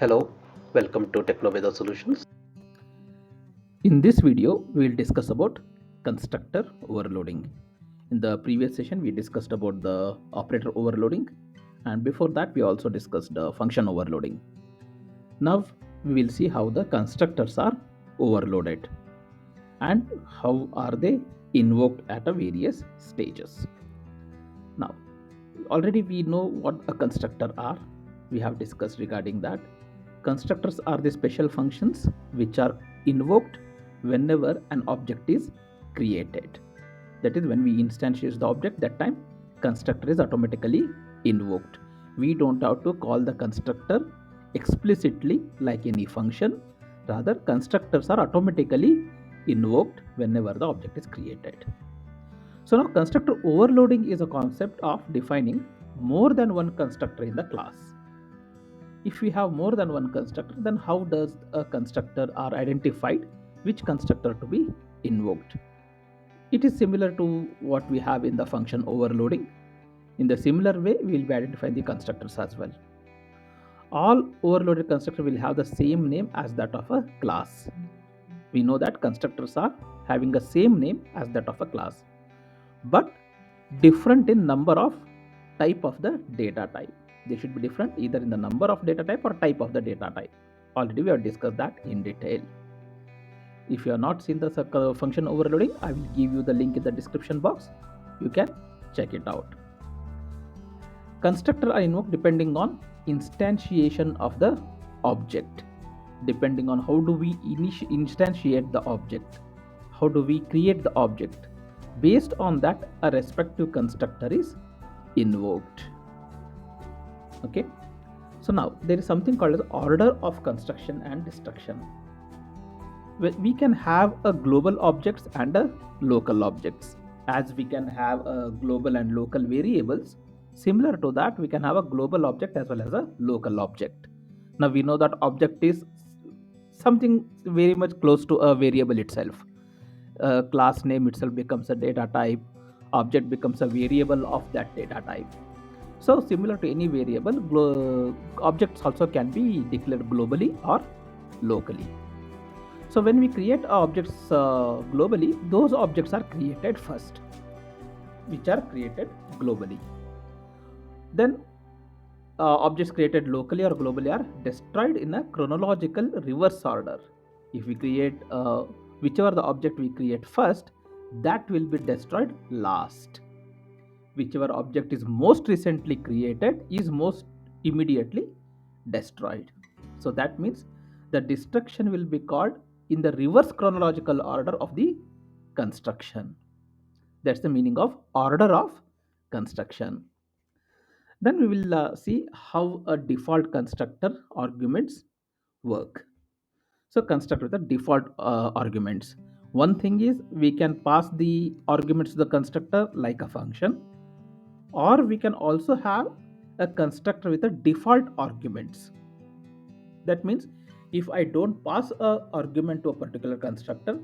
Hello, welcome to Technoveda Solutions. In this video, we will discuss about constructor overloading. In the previous session, we discussed about the operator overloading, and before that, we also discussed the function overloading. Now, we will see how the constructors are overloaded and how are they invoked at a various stages. Now, already we know what a constructor are. We have discussed regarding that. Constructors are the special functions which are invoked whenever an object is created. That is, when we instantiate the object, that time constructor is automatically invoked. We don't have to call the constructor explicitly like any function. Rather, constructors are automatically invoked whenever the object is created. So now constructor overloading is a concept of defining more than one constructor in the class. If we have more than one constructor, then how does a constructor are identified which constructor to be invoked? It is similar to what we have in the function overloading. In the similar way, we will be identifying the constructors as well. All overloaded constructor will have the same name as that of a class. We know that constructors are having the same name as that of a class, but different in number of type of the data type. They should be different either in the number of data type or type of the data type. Already we have discussed that in detail. If you have not seen the function overloading, I will give you the link in the description box. You can check it out. Constructor are invoked depending on instantiation of the object. Depending on how do we instantiate the object, how do we create the object, based on that a respective constructor is invoked. Okay, so now there is something called as order of construction and destruction. We can have a global objects and a local objects. As we can have a global and local variables, similar to that we can have a global object as well as a local object. Now we know that object is something very much close to a variable itself. Class name itself becomes a data type, object becomes a variable of that data type. So similar to any variable, objects also can be declared globally or locally. So when we create objects globally, those objects are created first, which are created globally. Then objects created locally or globally are destroyed in a chronological reverse order. If we create whichever the object we create first, that will be destroyed last. Whichever object is most recently created is most immediately destroyed. So that means the destruction will be called in the reverse chronological order of the construction. That's the meaning of order of construction. Then we will see how a default constructor arguments work. So constructor with the default arguments. One thing is we can pass the arguments to the constructor like a function, or we can also have a constructor with a default arguments. That means if I don't pass a argument to a particular constructor,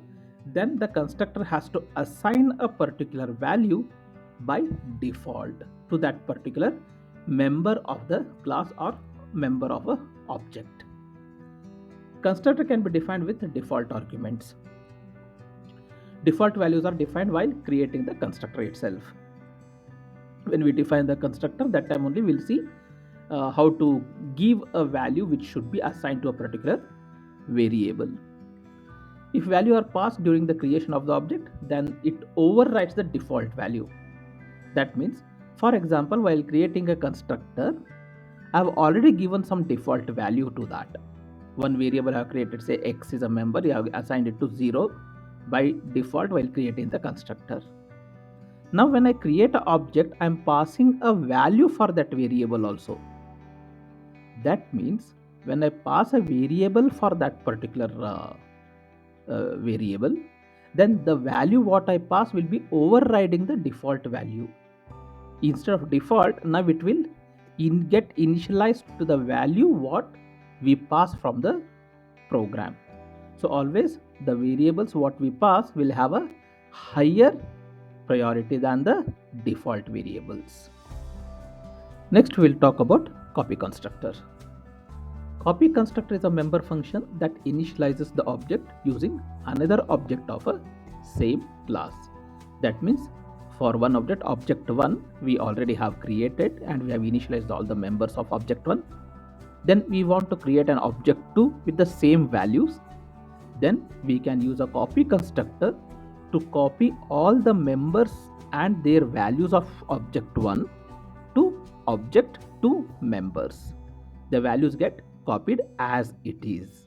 then the constructor has to assign a particular value by default to that particular member of the class or member of a object. Constructor can be defined with default arguments. Default values are defined while creating the constructor itself. When we define the constructor, that time only we'll see how to give a value which should be assigned to a particular variable. If value are passed during the creation of the object, then it overrides the default value. That means, for example, while creating a constructor, I have already given some default value to that. One variable I have created, say x is a member, you have assigned it to 0 by default while creating the constructor. Now when I create an object, I am passing a value for that variable also. That means when I pass a variable for that particular variable, then the value what I pass will be overriding the default value. Instead of default, now it will get initialized to the value what we pass from the program. So always the variables what we pass will have a higher priority than the default variables. Next we'll talk about copy constructor. Copy constructor is a member function that initializes the object using another object of a same class. That means for one object, object 1, we already have created and we have initialized all the members of object 1. Then we want to create an object 2 with the same values. Then we can use a copy constructor to copy all the members and their values of object 1 to object 2 members. The values get copied as it is.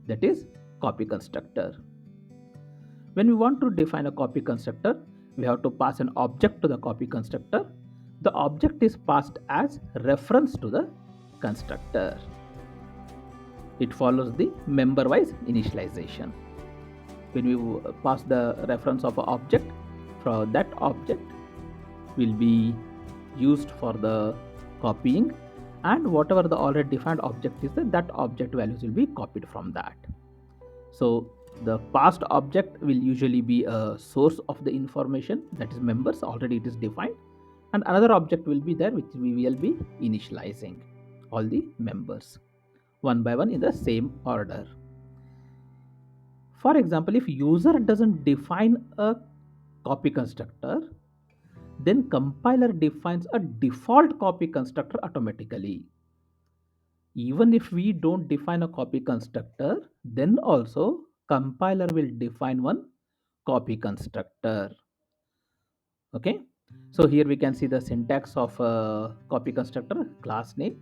That is copy constructor. When we want to define a copy constructor, we have to pass an object to the copy constructor. The object is passed as reference to the constructor. It follows the member wise initialization. When we pass the reference of an object, for that object will be used for the copying, and whatever the already defined object is there, that object values will be copied from that. So the passed object will usually be a source of the information, that is members, already it is defined, and another object will be there which we will be initializing all the members one by one in the same order. For example, if user doesn't define a copy constructor, then compiler defines a default copy constructor automatically. Even if we don't define a copy constructor, then also compiler will define one copy constructor. Okay, so here we can see the syntax of a copy constructor: class name,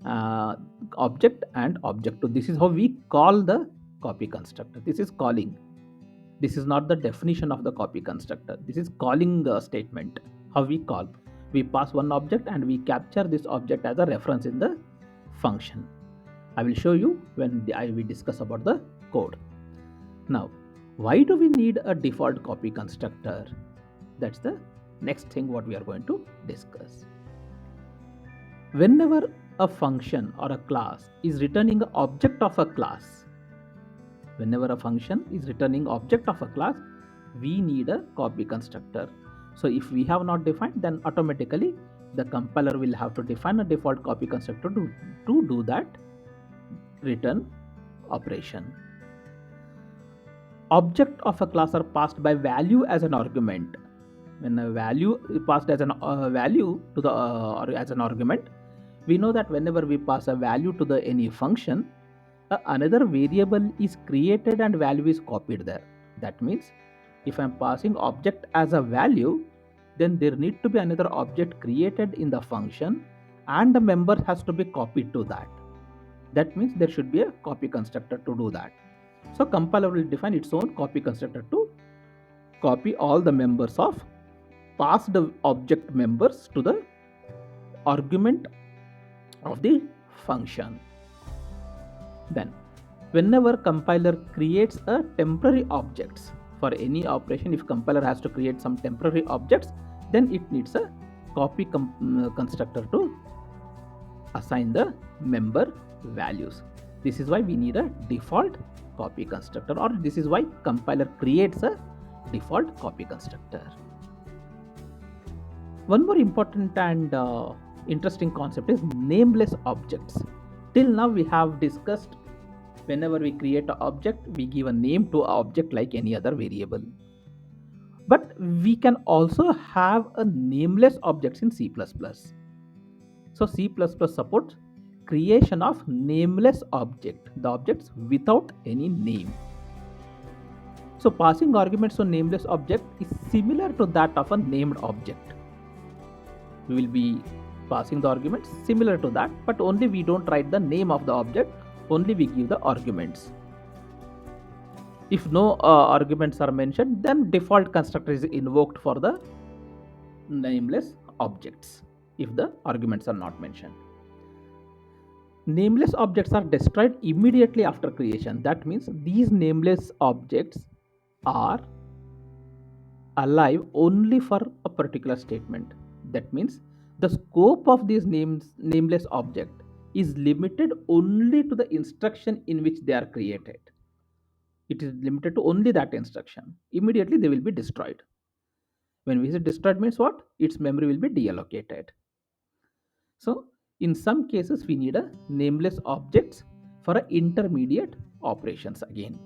uh, object, and object 2. This is how we call the copy constructor. This is calling. This is not the definition of the copy constructor. This is calling the statement. How we call? We pass one object and we capture this object as a reference in the function. I will show you when we discuss about the code. Now, why do we need a default copy constructor? That's the next thing what we are going to discuss. Whenever a function or a class is returning an object of a class, whenever a function is returning object of a class, we need a copy constructor. So if we have not defined, then automatically the compiler will have to define a default copy constructor to do that return operation. Object of a class are passed by value as an argument. When a value is passed as an value to the or as an argument, we know that whenever we pass a value to the any function, another variable is created and value is copied there. That means if I'm passing object as a value, then there need to be another object created in the function and the member has to be copied to that. That means there should be a copy constructor to do that. So compiler will define its own copy constructor to copy all the members of passed object members to the argument of the function. Then whenever compiler creates a temporary objects for any operation, if compiler has to create some temporary objects, then it needs a copy constructor to assign the member values. This is why we need a default copy constructor, or this is why compiler creates a default copy constructor. One more important and interesting concept is nameless objects. Till now we have discussed whenever we create an object, we give a name to an object like any other variable. But we can also have a nameless objects in C++. So C++ supports creation of nameless object, the objects without any name. So passing arguments to nameless object is similar to that of a named object. We will be passing the arguments similar to that, but only we don't write the name of the object, only we give the arguments. If no arguments are mentioned, then default constructor is invoked for the nameless objects if the arguments are not mentioned. Nameless objects are destroyed immediately after creation. That means these nameless objects are alive only for a particular statement. That means the scope of these nameless object is limited only to the instruction in which they are created. It is limited to only that instruction. Immediately they will be destroyed. When we say destroyed means what? Its memory will be deallocated. So in some cases we need a nameless objects for a intermediate operations again,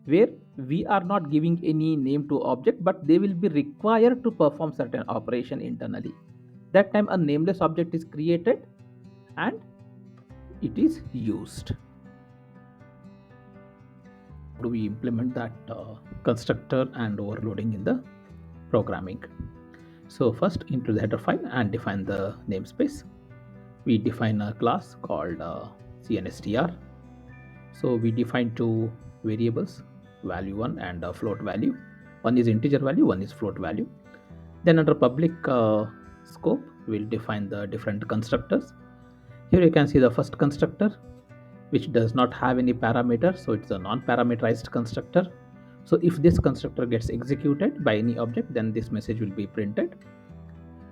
where we are not giving any name to object, but they will be required to perform certain operation internally. That time a nameless object is created and it is used. Do we implement that constructor and overloading in the programming? So first into the header file and define the namespace. We define a class called cnstr. So we define two variables, value 1 and float value. One is integer value, one is float value. Then under public scope, we'll define the different constructors. Here you can see the first constructor, which does not have any parameter, so it's a non-parameterized constructor. So if this constructor gets executed by any object, then this message will be printed.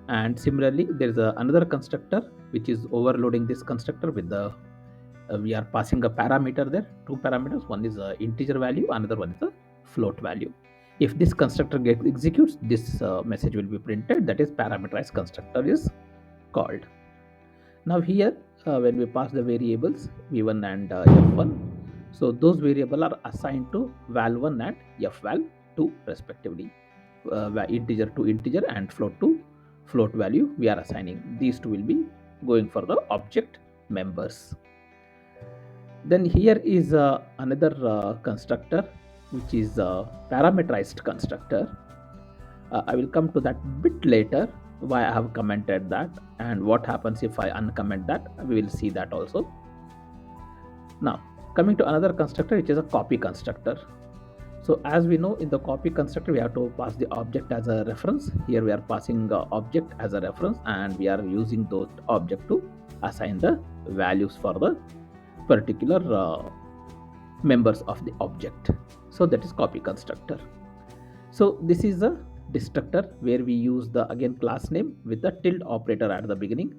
And similarly, there is another constructor which is overloading this constructor with the we are passing a parameter there, two parameters. One is a integer value, another one is a float value. If this constructor gets executes, this message will be printed, that is parameterized constructor is called. Now here when we pass the variables v1 and f1, so those variables are assigned to val1 and fval2 respectively. Integer to integer and float to float value we are assigning. These two will be going for the object members. Then here is another constructor which is a parameterized constructor. I will come to that bit later, why I have commented that and what happens if I uncomment that. We will see that also. Now coming to another constructor which is a copy constructor. So as we know, in the copy constructor we have to pass the object as a reference. Here we are passing the object as a reference and we are using those object to assign the values for the particular members of the object. So that is copy constructor. So this is a destructor where we use the again class name with the tilde operator at the beginning.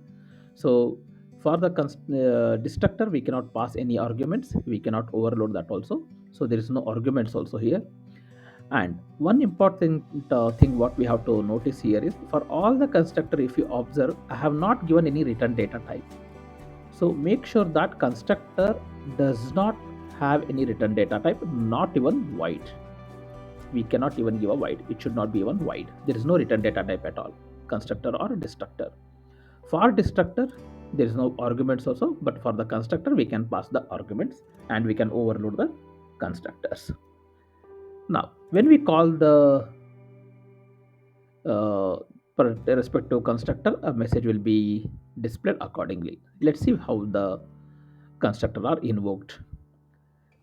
So for the destructor we cannot pass any arguments, we cannot overload that also, so there is no arguments also here. And one important thing what we have to notice here is, for all the constructor, if you observe, I have not given any return data type. So make sure that constructor does not have any return data type, not even void. We cannot even give a void. It should not be even void. There is no return data type at all, constructor or destructor. For destructor, there is no arguments also, but for the constructor, we can pass the arguments and we can overload the constructors. Now, when we call the respective constructor, a message will be displayed accordingly. Let's see how the constructor are invoked.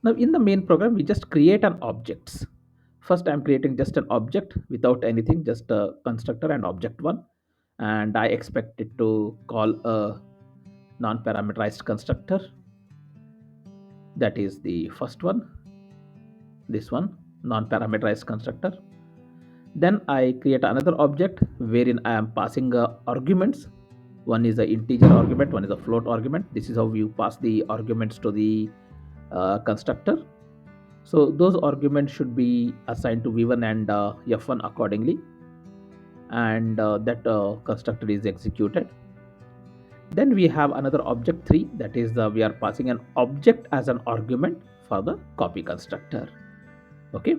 Now, in the main program, we just create an objects. First, I'm creating just an object without anything, just a constructor and object one, and I expect it to call a non-parameterized constructor. That is the first one, this one, non-parameterized constructor. Then I create another object wherein I am passing arguments. One is an integer argument, one is a float argument. This is how you pass the arguments to the constructor. So those arguments should be assigned to v1 and f1 accordingly, and that constructor is executed. Then we have another object 3, that is we are passing an object as an argument for the copy constructor. Okay,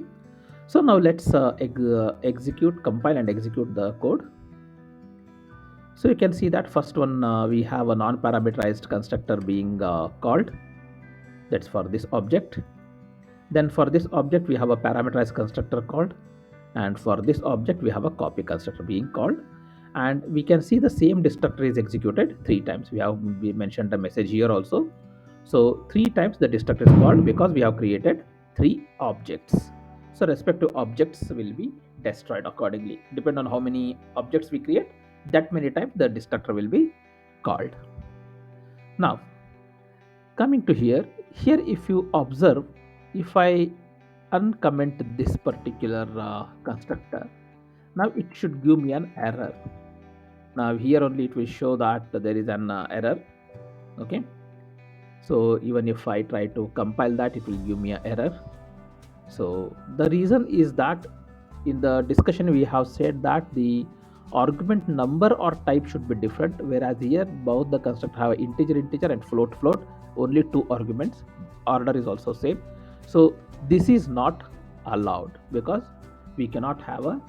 so now let's compile and execute the code. So you can see that first one we have a non-parameterized constructor being called. That's for this object. Then for this object we have a parameterized constructor called, and for this object we have a copy constructor being called. And we can see the same destructor is executed 3 times. We mentioned the message here also. So 3 times the destructor is called because we have created 3 objects. So respective objects will be destroyed accordingly. Depending on how many objects we create, that many times the destructor will be called. Now coming to here if you observe, if I uncomment this particular constructor, now it should give me an error. Now here only it will show that there is an error. Okay, so even if I try to compile that, it will give me an error. So the reason is that in the discussion we have said that the argument number or type should be different, whereas here both the constructor have integer and float. only two arguments, order is also same. So this is not allowed because we cannot have a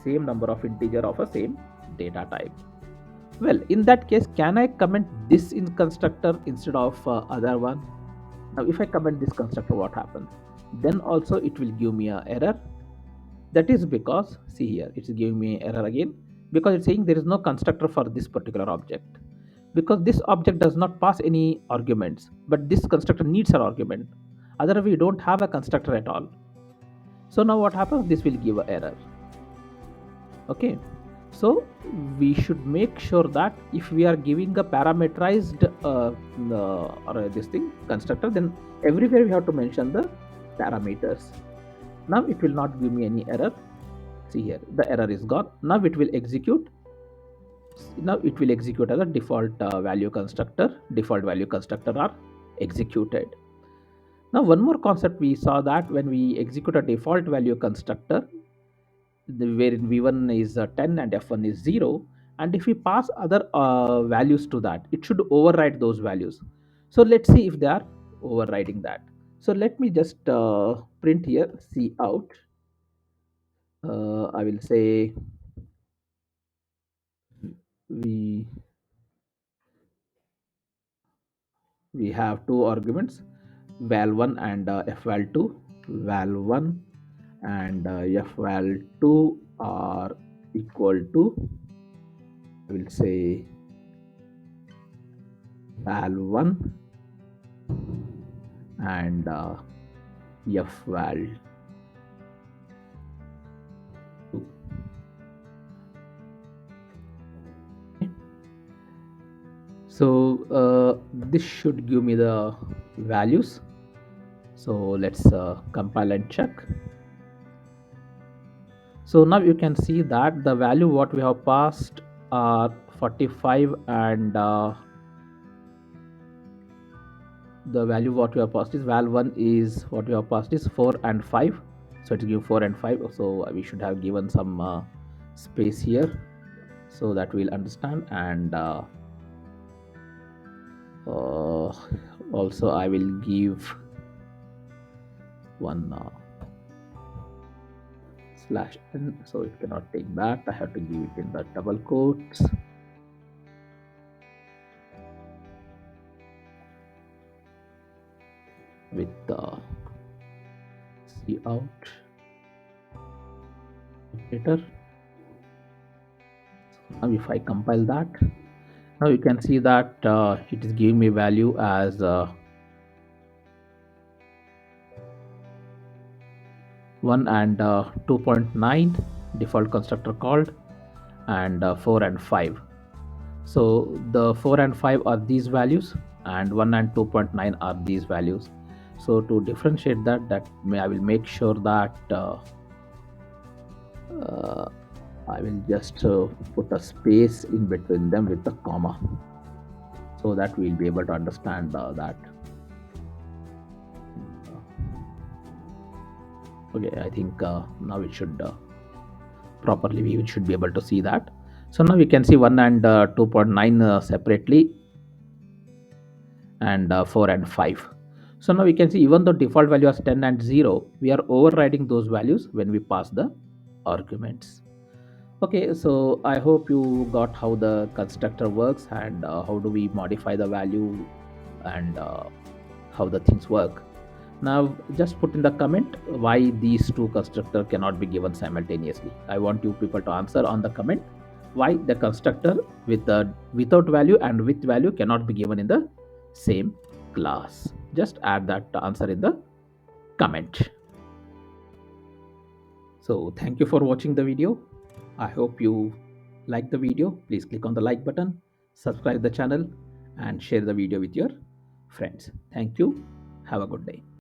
same number of integer of a same data type. Well, in that case, can I comment this in constructor instead of other one? Now if I comment this constructor, what happens? Then also it will give me a error. That is because, see here, it's giving me error again because it's saying there is no constructor for this particular object, because this object does not pass any arguments, but this constructor needs an argument. Otherwise we don't have a constructor at all. So now what happens, this will give an error. Okay, so we should make sure that if we are giving a parameterized or this thing constructor, then everywhere we have to mention the parameters. Now it will not give me any error. See here, the error is gone. Now it will execute. Now it will execute as a default value constructor. Default value constructor are executed. Now one more concept we saw, that when we execute a default value constructor, wherein v1 is 10 and f1 is 0, and if we pass other values to that, it should override those values. So let's see if they are overriding that. So let me just print here C out. I will say we we have two arguments, val1 and fval2. Val1 and fval2 are equal to, I will say, val1 and fval2. So this should give me the values. So let's compile and check. So now you can see that the value what we have passed are 45 and the value what we have passed is val1 is what we have passed is 4 and 5. So it's give 4 and 5. So we should have given some space here so that we'll understand. And also I will give one slash n, so it cannot take that. I have to give it in the double quotes. With C out operator. Now if I compile that, now you can see that it is giving me value as 1 and 2.9 default constructor called, and 4 and 5. So the 4 and 5 are these values, and 1 and 2.9 are these values. So to differentiate that I will make sure that I will just put a space in between them with a comma, so that we'll be able to understand that. Okay, I think now it should properly, we should be able to see that. So now we can see 1 and 2.9 separately, and 4 and 5. So now we can see even though default value is 10 and 0, we are overriding those values when we pass the arguments. Okay, so I hope you got how the constructor works, and how do we modify the value, and how the things work. Now just put in the comment why these two constructor cannot be given simultaneously. I want you people to answer on the comment why the constructor with the without value and with value cannot be given in the same class. Just add that answer in the comment. So thank you for watching the video. I hope you like the video. Please click on the like button, subscribe the channel, and share the video with your friends. Thank you. Have a good day.